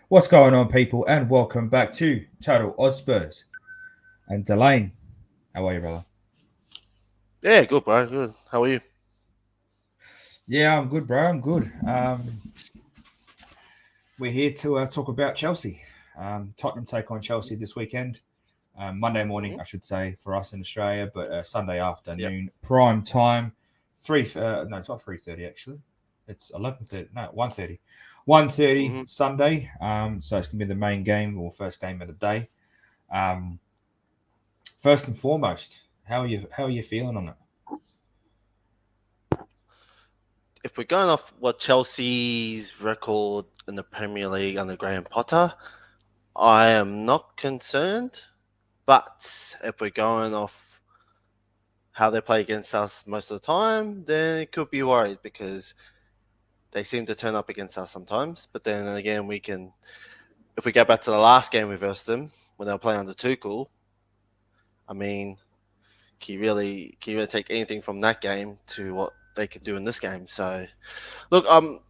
What's going on, people, and welcome back to Total Oz Spurs. And Delane, how are you, brother? Yeah, good, bro. Good. How are you? Yeah, I'm good, bro. I'm good. We're here to talk about Chelsea. Tottenham take on Chelsea this weekend. Monday morning, Hmm. I should say, for us in Australia, but Sunday Yep. afternoon, prime time. Three. No, it's not 3:30 actually. It's 11:30. No, 1:30. 1:30 Hmm. Sunday. So it's gonna be the main game or first game of the day. Um, First and foremost, how are you feeling on it? If we're going off what Chelsea's record in the Premier League under Graham Potter, I am not concerned. But if we're going off how they play against us most of the time, then it could be worried because they seem to turn up against us sometimes. But then again, if we go back to the last game we versed them when they were playing under Tuchel, I mean, can you really take anything from that game to what they can do in this game? So look, like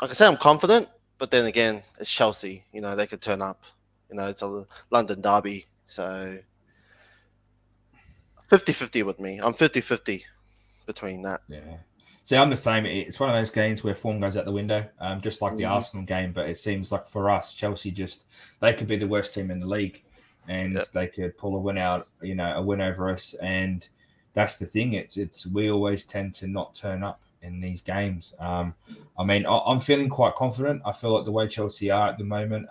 I say, I'm confident, but then again, it's Chelsea. They could turn up. It's a London derby, so 50-50 with me. I'm 50-50 between that. Yeah. See, I'm the same. It's one of those games where form goes out the window, just like the Hmm. Arsenal game. But it seems like for us, Chelsea just they could be the worst team in the league, and Yep. they could pull a win out, a win over us. And that's the thing. It's we always tend to not turn up in these games. I mean, I'm feeling quite confident. I feel like the way Chelsea are at the moment,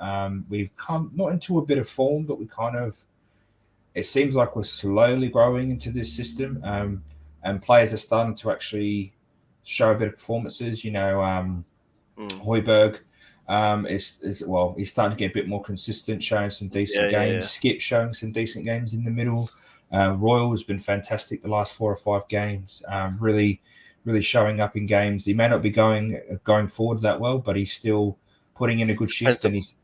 we've come not into a bit of form, but we kind of it seems like we're slowly growing into this system, and players are starting to actually show a bit of performances. Mm. Hoiberg is well, he's starting to get a bit more consistent, showing some Yeah, decent yeah, games. yeah. Skip showing some decent games in the middle. Royal has been fantastic the last 4 or 5 games. Really showing up in games. He may not be going forward that well, but he's still putting in a good shift, Defensive, and he's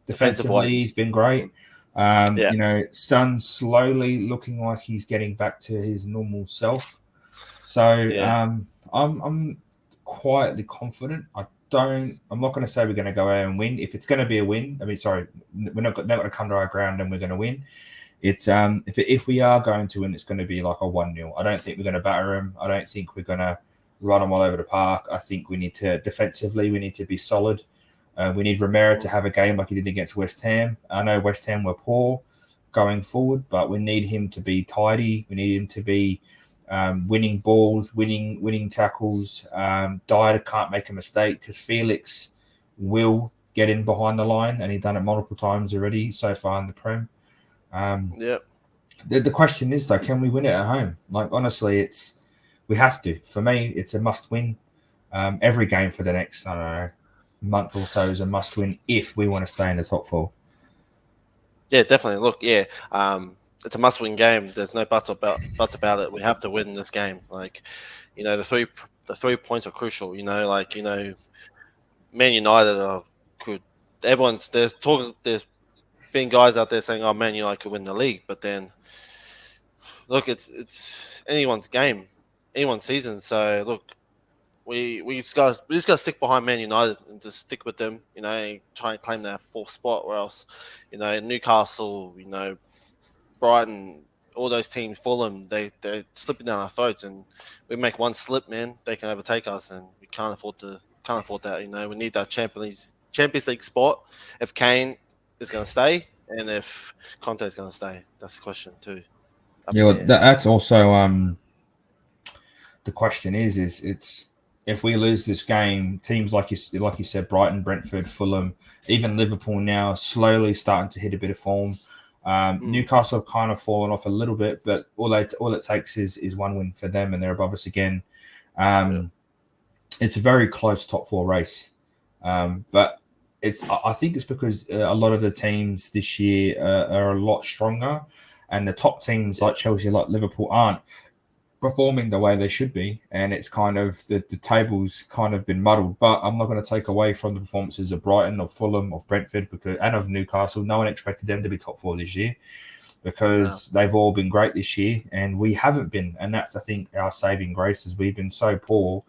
defensive defensively, wise, he's been mm, great. yeah, Son's slowly looking like he's getting back to his normal self. So yeah. I'm quietly confident. I'm not going to say we're going to go out and win. If it's going to be a win, I mean, sorry, we're not going to come to our ground and we're going to win. It's if we are going to win, it's going to be like a 1-0. I don't think we're going to batter them. I don't think we're going to run them all over the park. I think we need to defensively, we need to be solid. We need Romero to Mm. have a game like he did against West Ham. I know West Ham were poor going forward, but we need him to be tidy. We need him to be winning balls, winning tackles. Dyer can't make a mistake because Felix will get in behind the line, and he's done it multiple times already so far in the Prem. Um, Yep. the question is though, can we win it at home? Like honestly, it's we have to. For me, it's a must win. Every game for the next I don't know month or so is a must win if we want to stay in the top four. Yeah, definitely. Look, yeah, it's a must-win game. There's no buts about it. We have to win this game. Like, the three points are crucial. Man United are could. There's been guys out there saying, "Oh, Man United could win the league," but then look, it's anyone's game, anyone's season. So look, we just got to stick behind Man United and just stick with them. And try and claim that fourth spot, or else, Newcastle, Brighton, all those teams, Fulham, they're slipping down our throats, and we make one slip, man, they can overtake us, and we can't afford that. We need that Champions League spot. If Kane is going to stay, and if Conte is going to stay, that's the question too. Up Yeah, in the well, air. that's also the question is it's if we lose this game, teams like you said, Brighton, Brentford, Fulham, even Liverpool now slowly starting to hit a bit of form. Mm, Newcastle have kind of fallen off a little bit, but all it takes is one win for them, and they're above us again. yeah. Um, it's a very close top four race, but I think it's because a lot of the teams this year are a lot stronger, and the top teams Yeah. like Chelsea, like Liverpool, aren't performing the way they should be, and it's kind of the tables kind of been muddled. But I'm not going to take away from the performances of Brighton, of Fulham, of Brentford, because and of Newcastle. No one expected them to be top four this year. because they've all been great this year and we haven't been. And that's, I think, our saving grace is we've been so poor,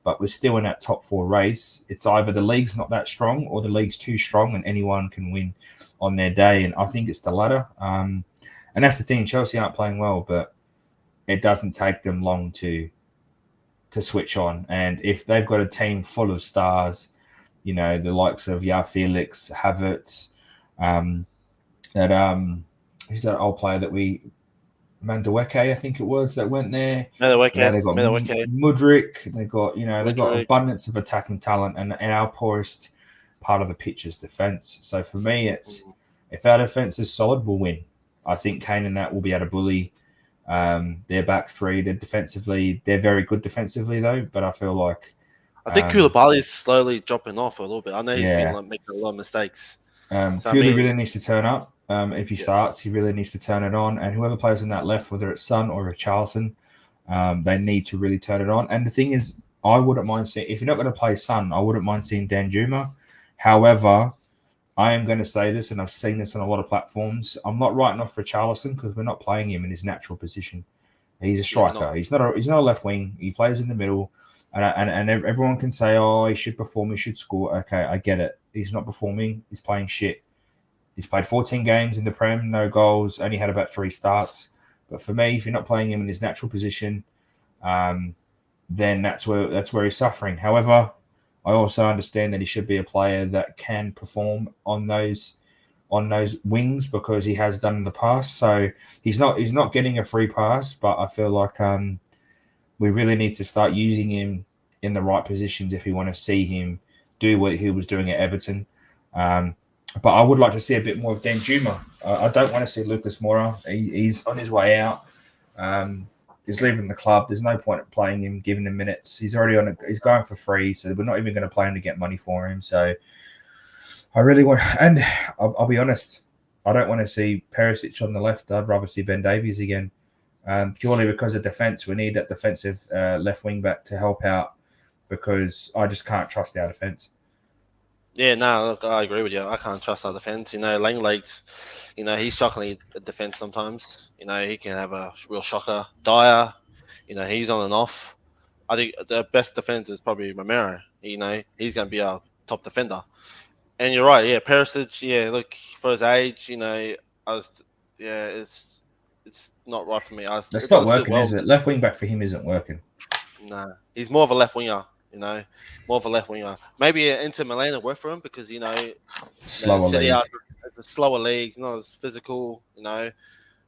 but we're still in that top 4 race. It's either the league's not that strong or the league's too strong and anyone can win on their day. And I think it's the latter. And that's the thing. Chelsea aren't playing well, but it doesn't take them long to switch on. And if they've got a team full of stars, the likes of Felix, Havertz, who's that old player that Mandueke, I think it was, that went there. They got Mudryk. They got, they got abundance of attacking talent, and our poorest part of the pitch is defense. So for me, it's if our defense is solid, we'll win. I think Kane and that will be able to bully their back three. They're very good defensively though, but I feel like I think Koulibaly is slowly dropping off a little bit. I know he's been making a lot of mistakes. Koulibaly really needs to turn up. If he starts, he really needs to turn it on. And whoever plays on that left, whether it's Son or Richarlison, they need to really turn it on. And the thing is, I wouldn't mind seeing, if you're not going to play Son, I wouldn't mind seeing Danjuma. However, I am going to say this, and I've seen this on a lot of platforms. I'm not writing off Richarlison because we're not playing him in his natural position. He's a striker. He's not a left wing. He plays in the middle. And everyone can say, oh, he should perform, he should score. Okay, I get it. He's not performing. He's playing shit. He's played 14 games in the Prem, no goals, only had about 3 starts. But for me, if you're not playing him in his natural position, then that's where he's suffering. However, I also understand that he should be a player that can perform on those wings because he has done in the past. So he's not getting a free pass, but I feel like we really need to start using him in the right positions if we want to see him do what he was doing at Everton. But I would like to see a bit more of Danjuma. I don't want to see Lucas Moura. He's on his way out. He's leaving the club. There's no point in playing him, giving him minutes. He's already he's going for free, so we're not even going to play him to get money for him. So I really want, and I'll be honest, I don't want to see Perisic on the left. I'd rather see Ben Davies again. Purely because of defence. We need that defensive left wing back to help out because I just can't trust our defence. Yeah, no, look, I agree with you. I can't trust our defence. Langlegs, he's shockingly at defence sometimes. He can have a real shocker. Dyer, he's on and off. I think the best defence is probably Romero. He's going to be our top defender. And you're right, yeah, Perisic, look, for his age, it's not right for me. It's not working, is it? Left wing back for him isn't working. Nah, he's more of a left winger. More of a left winger. Maybe Inter Milan will work for him because slower league. It's a slower league, not as physical.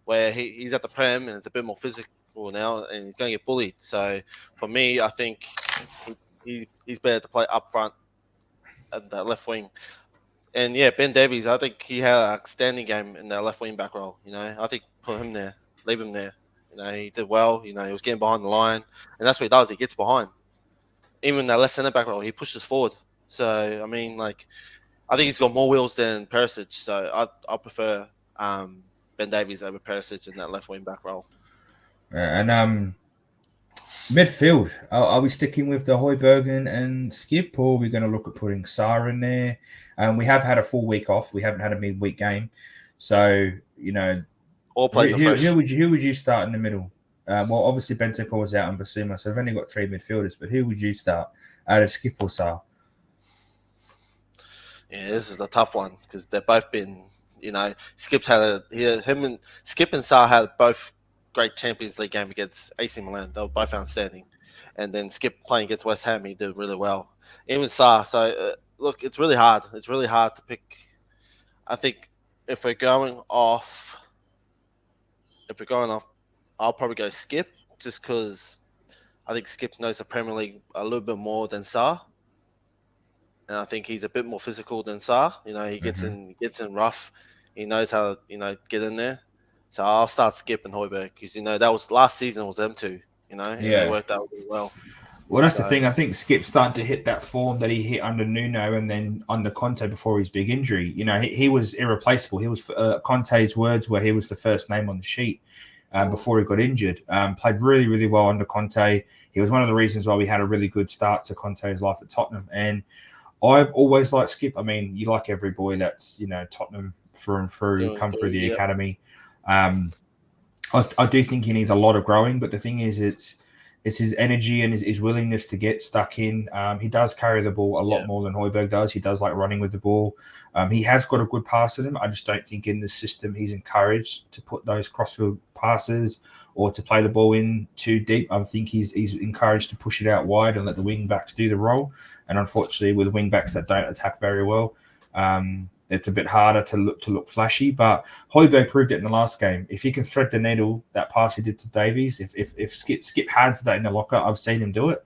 Where he's at the Prem and it's a bit more physical now, and he's going to get bullied. So for me, I think he's better to play up front at the left wing. And yeah, Ben Davies, I think he had an outstanding game in that left wing back role. I think put him there, leave him there. He did well. He was getting behind the line, and that's what he does. He gets behind. Even that left centre back role, he pushes forward. So I mean, I think he's got more wheels than Perisic. So I prefer Ben Davies over Perisic in that left wing back role. And midfield, are we sticking with the Højbjerg and Skip, or are we going to look at putting Sarr in there? We have had a full week off. We haven't had a midweek game, so all players who would you start in the middle? Well, obviously Bentancur was out and Basuma, so I've only got 3 midfielders. But who would you start out of Skip or Sarr? Yeah, this is a tough one because they've both been. Skip's had Skip and Sarr had both great Champions League game against AC Milan. They were both outstanding, and then Skip playing against West Ham, he did really well. Even Sarr. So look, it's really hard. It's really hard to pick. I think if we're going off, I'll probably go Skip just because I think Skip knows the Premier League a little bit more than Sarr. And I think he's a bit more physical than Sarr. He gets in rough. He knows how to, get in there. So I'll start Skip and Højbjerg because, that was last season was them two, and they worked out really well. Well, that's the thing. I think Skip's starting to hit that form that he hit under Nuno and then under Conte before his big injury. He was irreplaceable. He was Conte's words where he was the first name on the sheet. Before he got injured. Played really, really well under Conte. He was one of the reasons why we had a really good start to Conte's life at Tottenham. And I've always liked Skip. I mean, you like every boy that's, Tottenham through and through, come through the academy. I do think he needs a lot of growing, but the thing is, it's his energy and his willingness to get stuck in. He does carry the ball a lot more than Højbjerg does. He does like running with the ball. He has got a good pass in him. I just don't think in the system he's encouraged to put those crossfield passes or to play the ball in too deep. I think he's encouraged to push it out wide and let the wing backs do the role. And unfortunately, with wing backs that don't attack very well, it's a bit harder to look flashy, but Højbjerg proved it in the last game. If he can thread the needle, that pass he did to Davies, if Skip has that in the locker, I've seen him do it.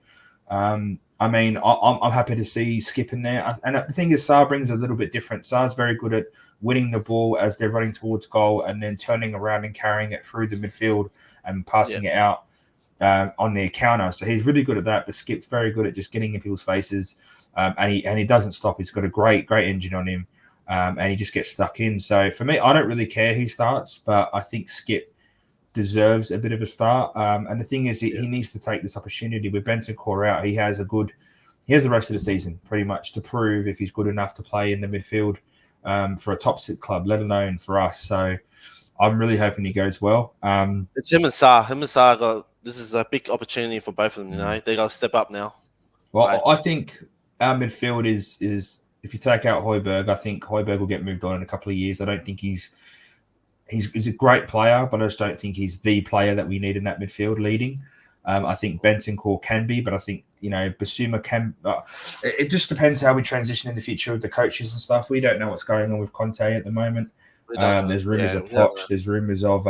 I'm happy to see Skip in there. And the thing is, Sarr brings a little bit different. Sarr's very good at winning the ball as they're running towards goal and then turning around and carrying it through the midfield and passing it out on their counter. So he's really good at that, but Skip's very good at just getting in people's faces, and he doesn't stop. He's got a great engine on him. And he just gets stuck in. So for me, I don't really care who starts, but I think Skip deserves a bit of a start. And the thing is, he needs to take this opportunity with Bentancur out. He has the rest of the season pretty much to prove if he's good enough to play in the midfield for a top six club, let alone for us. So I'm really hoping he goes well. It's him and Sarr. This is a big opportunity for both of them. You know, they got to step up now. Well, right. I think our midfield is. If you take out Højbjerg, I think Højbjerg will get moved on in a couple of years. I don't think he's a great player, but I just don't think he's the player that we need in that midfield leading. I think Bentancur can be, but I think, Basuma can. It just depends how we transition in the future with the coaches and stuff. We don't know what's going on with Conte at the moment. There's rumours of Poch. There's rumours of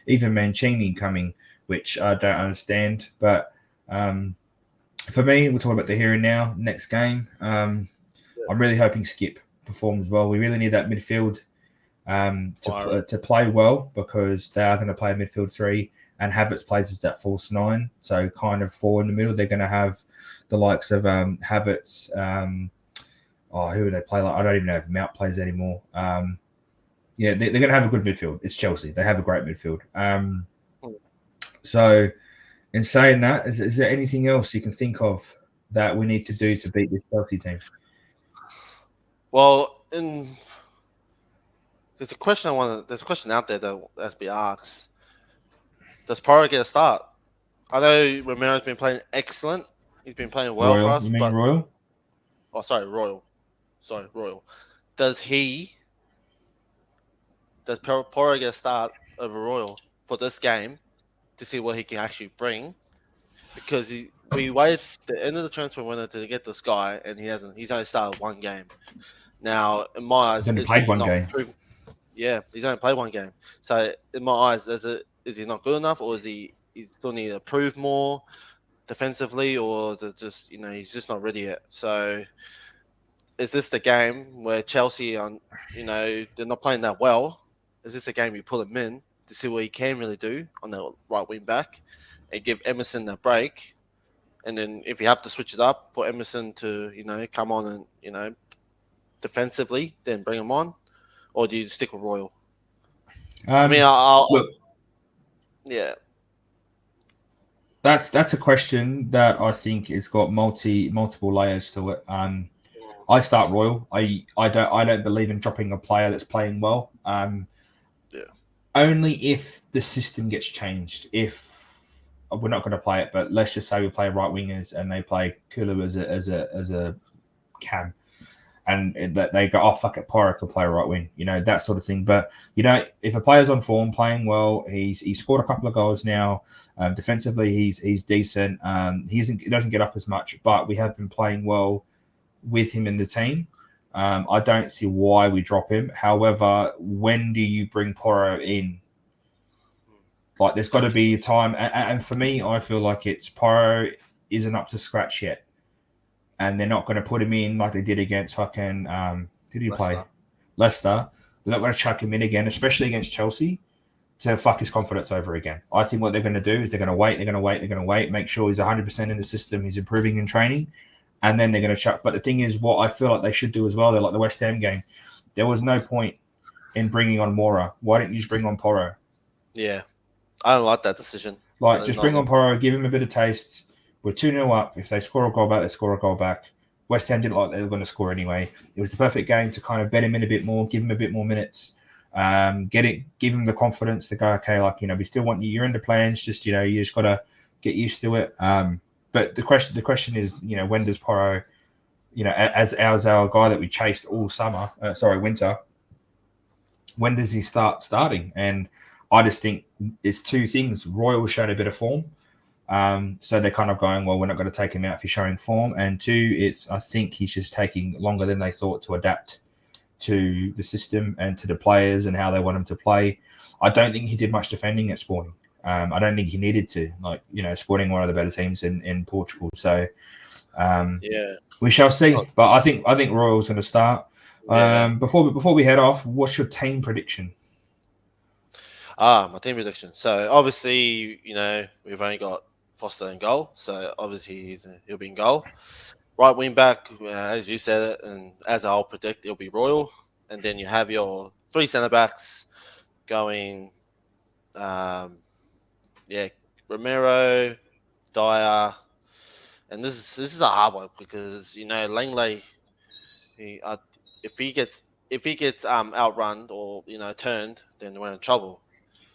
even Mancini coming, which I don't understand. But for me, we're talking about the here and now, next game. I'm really hoping Skip performs well. We really need that midfield to play well, because they are going to play a midfield three, and Havertz plays as that false nine. So kind of four in the middle. They're going to have the likes of Havertz. Who would they play like? I don't even know if Mount plays anymore. They're going to have a good midfield. It's Chelsea. They have a great midfield. So in saying that, is there anything else you can think of that we need to do to beat this Chelsea team? Well, there's a question out there that has been asked. Does Porro get a start? I know Romero's been playing excellent. He's been playing well for us. You mean Royal? Oh, sorry, Royal. Does Porro get a start over Royal for this game to see what he can actually bring? Because we waited the end of the transfer window to get this guy, and he's only started one game. Now, in my eyes, he's only played one game. He's only played one game. So, in my eyes, is he not good enough, or is he still need to prove more defensively, or is it just he's just not ready yet? So, is this the game where Chelsea they're not playing that well? Is this a game you put him in to see what he can really do on the right wing back, and give Emerson a break? And then if you have to switch it up for Emerson to come on and defensively, then bring him on, or do you stick with Royal? That's a question that I think has got multiple layers to it. I start Royal. I don't believe in dropping a player that's playing well. Only if the system gets changed. If we're not going to play it, but let's just say we play right wingers and they play Kulu as a cam. And that they go, oh, fuck it, Porro can play right wing, that sort of thing. But, if a player's on form, playing well, he's scored a couple of goals now. Defensively, he's decent. He doesn't get up as much, but we have been playing well with him in the team. I don't see why we drop him. However, when do you bring Porro in? Like, there's got to be a time. And for me, I feel like Porro isn't up to scratch yet. And they're not going to put him in like they did against fucking who do you play? Leicester. They're not going to chuck him in again, especially against Chelsea, to fuck his confidence over again. I think what they're going to do is they're going to wait, make sure he's 100% in the system, he's improving in training, and then they're going to chuck. But the thing is, what I feel like they should do as well, they're like the West Ham game. There was no point in bringing on Mora. Why didn't you just bring on Porro? Yeah, I don't like that decision. Like, just bring on Porro, give him a bit of taste. We're 2-0 up. If they score a goal back, they score a goal back. West Ham didn't like they were going to score anyway. It was the perfect game to kind of bet him in a bit more, give him a bit more minutes. Give him the confidence to go, okay, like, we still want you. You're in the plans. Just, you just got to get used to it. But the question is, when does Porro, as our guy that we chased all winter, when does he start starting? And I just think it's two things. Royal showed a bit of form. So they're kind of going, well, we're not going to take him out if he's showing form. And two, I think he's just taking longer than they thought to adapt to the system and to the players and how they want him to play. I don't think he did much defending at Sporting. I don't think he needed to. Sporting one of the better teams in Portugal. So we shall see. But I think Royal's going to start. Before we head off, what's your team prediction? My team prediction. So obviously, we've only got Foster in goal. So obviously he'll be in goal. Right wing back, as you said it, and as I'll predict, it'll be Royal. And then you have your three centre backs going. Romero, Dyer, and this is a hard one because Langley, if he gets outrun or turned, then we're in trouble.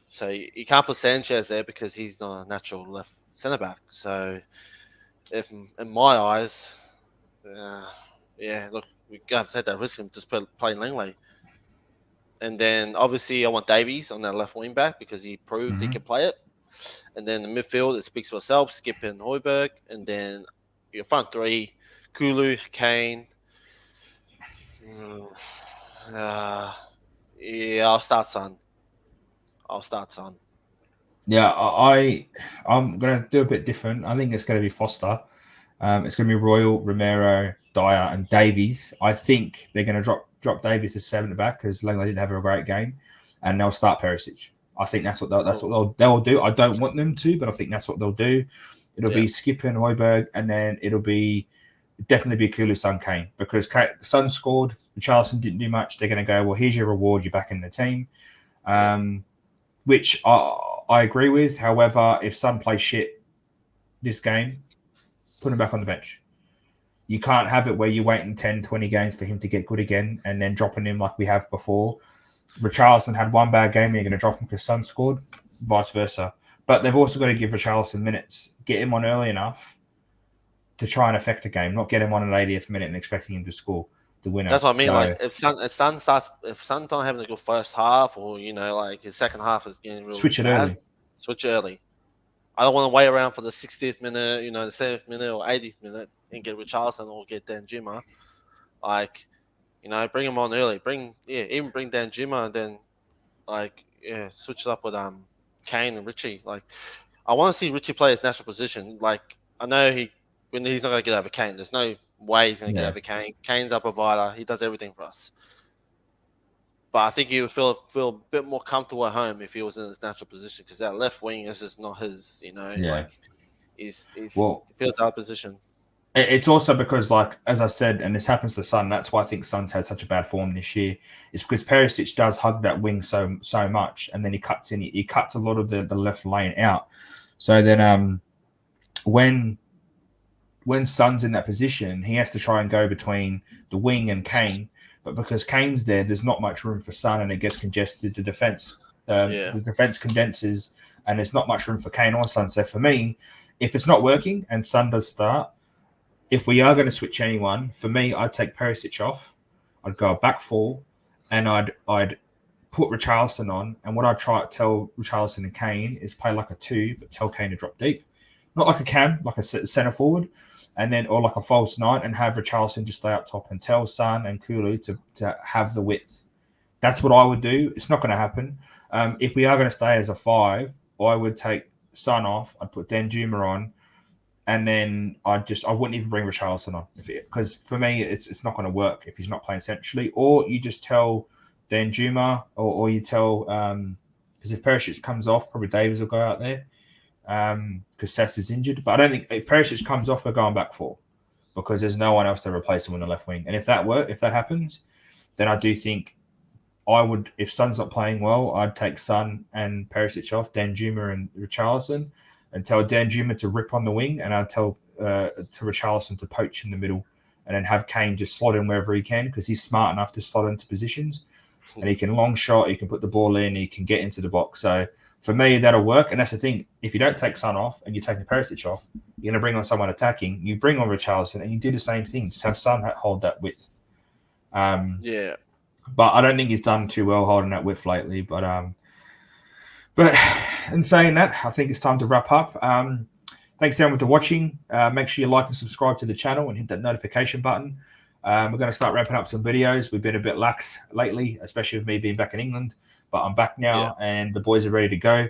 So you can't put Sanchez there because he's not a natural left centre back. So, if in my eyes, look, we have to take that risk and just play Langley. And then obviously I want Davies on that left wing back because he proved he can play it. And then the midfield, it speaks for itself, Skip and Højbjerg. And then your front three, Kulu, Kane. I'll start Son. Yeah, I'm going to do a bit different. I think it's going to be Foster. It's going to be Royal, Romero, Dyer, and Davies. I think they're going to drop Davies to 7 back because Langley didn't have a great game, and they'll start Perisic. I think that's what they'll do. I don't want them to, but I think that's what they'll do. It'll be Skip and Højbjerg, and then it'll definitely be Kulu, Son, Kane, because Son scored. Richarlison didn't do much. They're going to go, well, here's your reward. You're back in the team, which I agree with. However, if Son plays shit this game, put him back on the bench. You can't have it where you're waiting 10, 20 games for him to get good again and then dropping him like we have before. Richarlison had one bad game and you're going to drop him because Son scored, vice versa. But they've also got to give Richarlison minutes, get him on early enough to try and affect a game, not get him on an 80th minute and expecting him to score the winner. That's what I mean. Like if Son's not having a good first half, or like his second half is getting really switch it bad, early. I don't want to wait around for the 60th minute, the 7th minute or 80th minute and get Richarlison or get Danjuma. Like, bring him on early. Even bring Danjuma and then switch it up with Kane and Richie. Like, I want to see Richie play his natural position. Like, I know he's not going to get over Kane. There's no way he's going to get over Kane. Kane's our provider. He does everything for us. But I think he would feel a bit more comfortable at home if he was in his natural position because that left wing is just not his, like he feels out of position. It's also because, like, as I said, and this happens to Son, that's why I think Son's had such a bad form this year. It's because Perisic does hug that wing so much, and then he cuts a lot of the left lane out. So then when Son's in that position, he has to try and go between the wing and Kane. But because Kane's there's not much room for Son, and it gets congested. The defense condenses, and there's not much room for Kane or Son. So for me, if it's not working and Son does start, if we are going to switch anyone, for me, I'd take Perisic off. I'd go back 4, and I'd put Richarlison on. And what I'd try to tell Richarlison and Kane is play like a 2, but tell Kane to drop deep, not like a cam, like a centre forward. And then, or like a false 9, and have Richarlison just stay up top and tell Son and Kulu to have the width. That's what I would do. It's not going to happen. If we are going to stay as a 5, I would take Son off. I'd put Danjuma on, and then I wouldn't even bring Richarlison on because for me it's not going to work if he's not playing centrally. Or you just tell Danjuma, or you tell because if Perisic comes off, probably Davies will go out there. Because Sess is injured. But I don't think if Perisic comes off, we're going back 4 because there's no one else to replace him on the left wing. And if that happens, then I do think I would, if Son's not playing well, I'd take Son and Perisic off, Danjuma and Richarlison, and tell Danjuma to rip on the wing, and I'd tell to Richarlison to poach in the middle, and then have Kane just slot in wherever he can because he's smart enough to slot into positions. and he can long shot, he can put the ball in, he can get into the box. So for me, that'll work. And that's the thing. If you don't take Son off and you're taking Perisic off, you're going to bring on someone attacking. You bring on Richarlison and you do the same thing. Just have Son hold that width. Yeah. But I don't think he's done too well holding that width lately. But in saying that, I think it's time to wrap up. Thanks everyone for watching. Make sure you like and subscribe to the channel and hit that notification button. We're going to start wrapping up some videos. We've been a bit lax lately, especially with me being back in England. But I'm back now, and the boys are ready to go.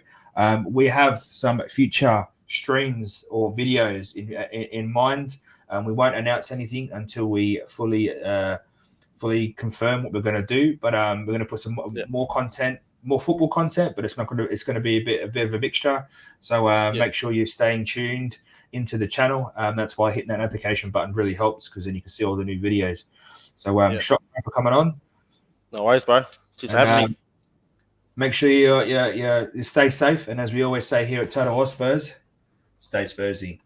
We have some future streams or videos in mind. We won't announce anything until we fully confirm what we're going to do. But we're going to put some more content, more football content. But it's not going to. It's going to be a bit of a mixture. So make sure you're staying tuned into the channel. That's why hitting that notification button really helps, because then you can see all the new videos. So shot for coming on. No worries, bro. Just having me. Make sure you stay safe, and as we always say here at Total Spurs, stay Spursy.